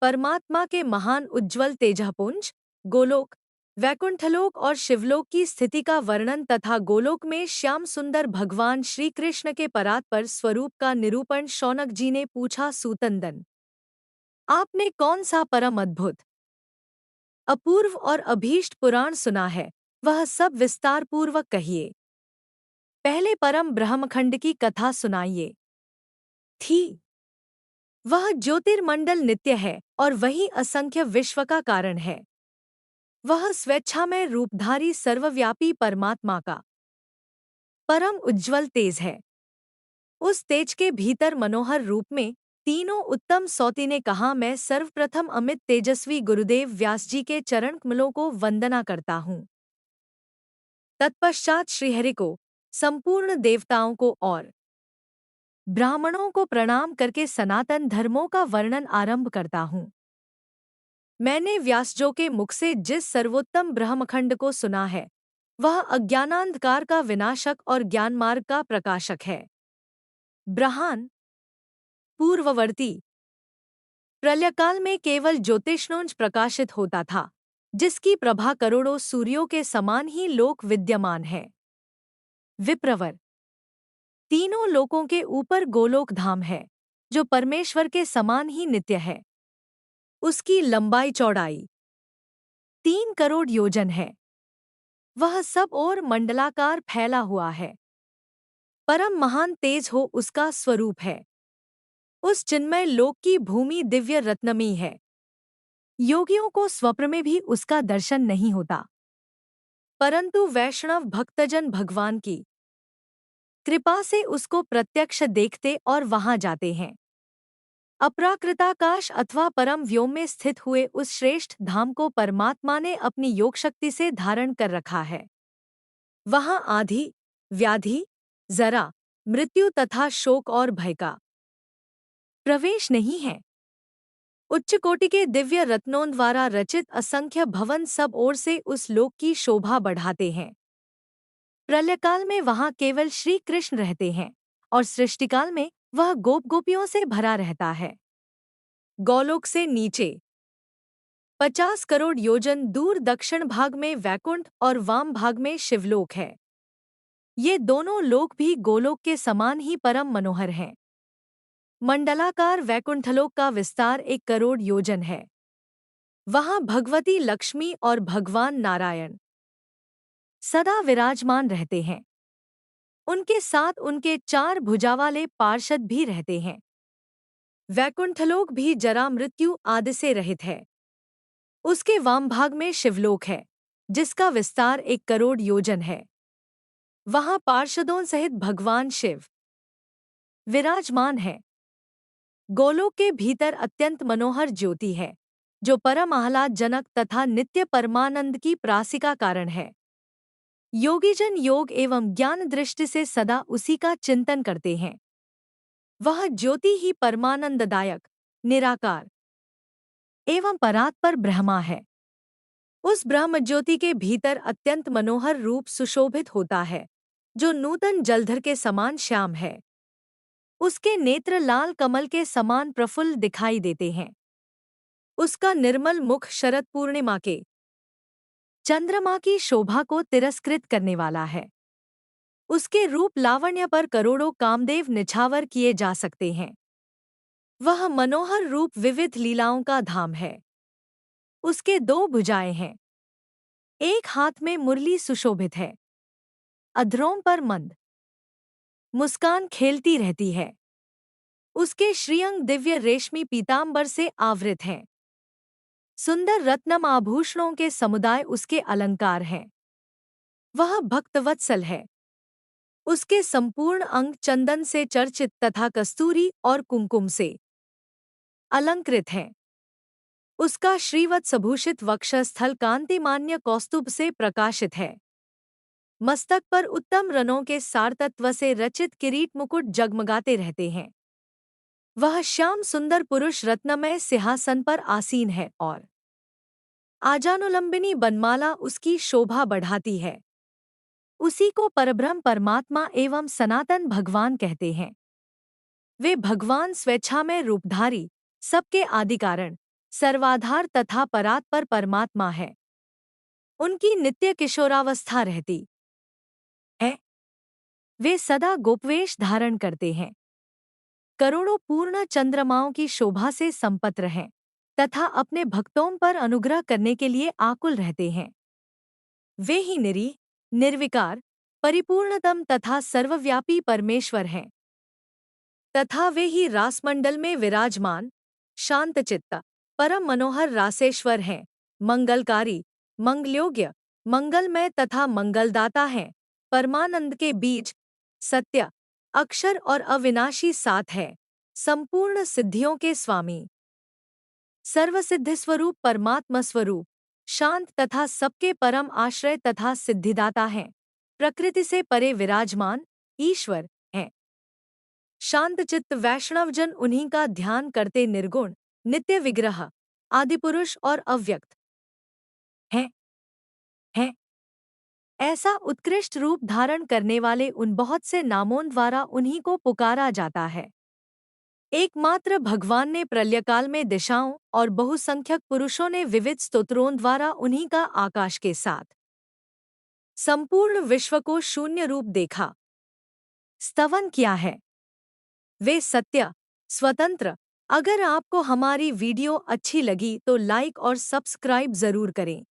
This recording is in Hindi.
परमात्मा के महान उज्ज्वल तेजपुंज, गोलोक, वैकुंठलोक और शिवलोक की स्थिति का वर्णन तथा गोलोक में श्याम सुंदर भगवान श्री कृष्ण के परात्पर स्वरूप का निरूपण शौनक जी ने पूछा। सूतनंदन, आपने कौन सा परम अद्भुत, अपूर्व और अभीष्ट पुराण सुना है, वह सब विस्तार पूर्वक कहिए। पहले परम ब्रह्मखंड की कथा सुनाइए। थी वह ज्योतिर्मंडल नित्य है और वही असंख्य विश्व का कारण है। वह स्वेच्छामय रूपधारी सर्वव्यापी परमात्मा का परम उज्ज्वल तेज है। उस तेज के भीतर मनोहर रूप में तीनों उत्तम सौती ने कहा, मैं सर्वप्रथम अमित तेजस्वी गुरुदेव व्यास जी के चरण कमलों को वंदना करता हूँ। तत्पश्चात श्रीहरि को, संपूर्ण देवताओं को और ब्राह्मणों को प्रणाम करके सनातन धर्मों का वर्णन आरंभ करता हूँ। मैंने व्यासजो के मुख से जिस सर्वोत्तम ब्रह्मखंड को सुना है, वह अज्ञानांधकार का विनाशक और ज्ञानमार्ग का प्रकाशक है। ब्रह्मांड पूर्ववर्ती प्रलयकाल में केवल ज्योतिष्णोंज प्रकाशित होता था, जिसकी प्रभा करोड़ों सूर्यों के समान ही लोक विद्यमान है। विप्रवर तीनों लोकों के ऊपर गोलोक धाम है, जो परमेश्वर के समान ही नित्य है। उसकी लंबाई चौड़ाई 3 करोड़ योजन है। वह सब ओर मंडलाकार फैला हुआ है। परम महान तेज हो उसका स्वरूप है। उस चिन्मय लोक की भूमि दिव्य रत्नमयी है। योगियों को स्वप्न में भी उसका दर्शन नहीं होता, परंतु वैष्णव भक्तजन भगवान की कृपा से उसको प्रत्यक्ष देखते और वहां जाते हैं। अपराकृताकाश अथवा परम व्योम में स्थित हुए उस श्रेष्ठ धाम को परमात्मा ने अपनी योग शक्ति से धारण कर रखा है। वहां आधि, व्याधि, जरा, मृत्यु तथा शोक और भय का प्रवेश नहीं है। उच्च कोटि के दिव्य रत्नों द्वारा रचित असंख्य भवन सब ओर से उस लोक की शोभा बढ़ाते हैं। प्रलयकाल में वहां केवल श्री कृष्ण रहते हैं और सृष्टिकाल में वह गोप गोपियों से भरा रहता है। गोलोक से नीचे 50 करोड़ योजन दूर दक्षिण भाग में वैकुंठ और वाम भाग में शिवलोक है। ये दोनों लोक भी गोलोक के समान ही परम मनोहर हैं। मंडलाकार वैकुंठलोक का विस्तार 1 करोड़ योजन है। वहां भगवती लक्ष्मी और भगवान नारायण सदा विराजमान रहते हैं। उनके साथ उनके 4 भुजा वाले पार्षद भी रहते हैं। वैकुंठलोक भी जरा मृत्यु आदि से रहित है। उसके वाम भाग में शिवलोक है, जिसका विस्तार 1 करोड़ योजन है। वहां पार्षदों सहित भगवान शिव विराजमान है। गोलोक के भीतर अत्यंत मनोहर ज्योति है, जो परम आह्लादजनक तथा नित्य परमानंद की प्रासिका कारण है। योगीजन योग एवं ज्ञान दृष्टि से सदा उसी का चिंतन करते हैं। वह ज्योति ही परमानंददायक, निराकार एवं परात्पर ब्रह्मा है। उस ब्रह्म ज्योति के भीतर अत्यंत मनोहर रूप सुशोभित होता है, जो नूतन जलधर के समान श्याम है। उसके नेत्र लाल कमल के समान प्रफुल्ल दिखाई देते हैं। उसका निर्मल मुख शरद पूर्णिमा के चंद्रमा की शोभा को तिरस्कृत करने वाला है। उसके रूप लावण्य पर करोड़ों कामदेव निछावर किए जा सकते हैं। वह मनोहर रूप विविध लीलाओं का धाम है। उसके 2 भुजाएं हैं। एक हाथ में मुरली सुशोभित है। अधरों पर मंद मुस्कान खेलती रहती है। उसके श्रीअंग दिव्य रेशमी पीतांबर से आवृत हैं। सुंदर रत्नम आभूषणों के समुदाय उसके अलंकार हैं। वह भक्तवत्सल है। उसके संपूर्ण अंग चंदन से चर्चित तथा कस्तूरी और कुमकुम से अलंकृत हैं। उसका श्रीवत्सभूषित वक्षस्थल कांतिमान्य कौस्तुभ से प्रकाशित है। मस्तक पर उत्तम रनों के सारतत्व से रचित किरीट मुकुट जगमगाते रहते हैं। वह श्याम सुंदर पुरुष रत्नमय सिंहासन पर आसीन है और आजानुलंबिनी बनमाला उसकी शोभा बढ़ाती है। उसी को परब्रह्म परमात्मा एवं सनातन भगवान कहते हैं। वे भगवान स्वेच्छामय रूपधारी, सबके आदिकारण, सर्वाधार तथा परात्पर परमात्मा है। उनकी नित्य किशोरावस्था रहती है। वे सदा गोपवेश धारण करते हैं। करोड़ों पूर्ण चंद्रमाओं की शोभा से संपन्न हैं तथा अपने भक्तों पर अनुग्रह करने के लिए आकुल रहते हैं। वे ही निरीह, निर्विकार, परिपूर्णतम तथा सर्वव्यापी परमेश्वर हैं तथा वे ही रासमंडल में विराजमान शांतचित्त परम मनोहर रासेश्वर हैं, मंगलकारी, मंगलयोग्य, मंगलमय तथा मंगलदाता हैं, परमानंद के बीज, सत्य, अक्षर और अविनाशी साथ है, संपूर्ण सिद्धियों के स्वामी, सर्वसिद्धि स्वरूप परमात्मा स्वरूप, शांत तथा सबके परम आश्रय तथा सिद्धिदाता हैं, प्रकृति से परे विराजमान ईश्वर हैं। शांतचित्त वैष्णवजन उन्हीं का ध्यान करते निर्गुण, नित्य विग्रह, आदिपुरुष और अव्यक्त हैं। हैं। ऐसा उत्कृष्ट रूप धारण करने वाले उन बहुत से नामों द्वारा उन्हीं को पुकारा जाता है। एकमात्र भगवान ने प्रलयकाल में दिशाओं और बहुसंख्यक पुरुषों ने विविध स्तोत्रों द्वारा उन्हीं का आकाश के साथ संपूर्ण विश्व को शून्य रूप देखा, स्तवन किया है। वे सत्य, स्वतंत्र। अगर आपको हमारी वीडियो अच्छी लगी तो लाइक और सब्सक्राइब जरूर करें।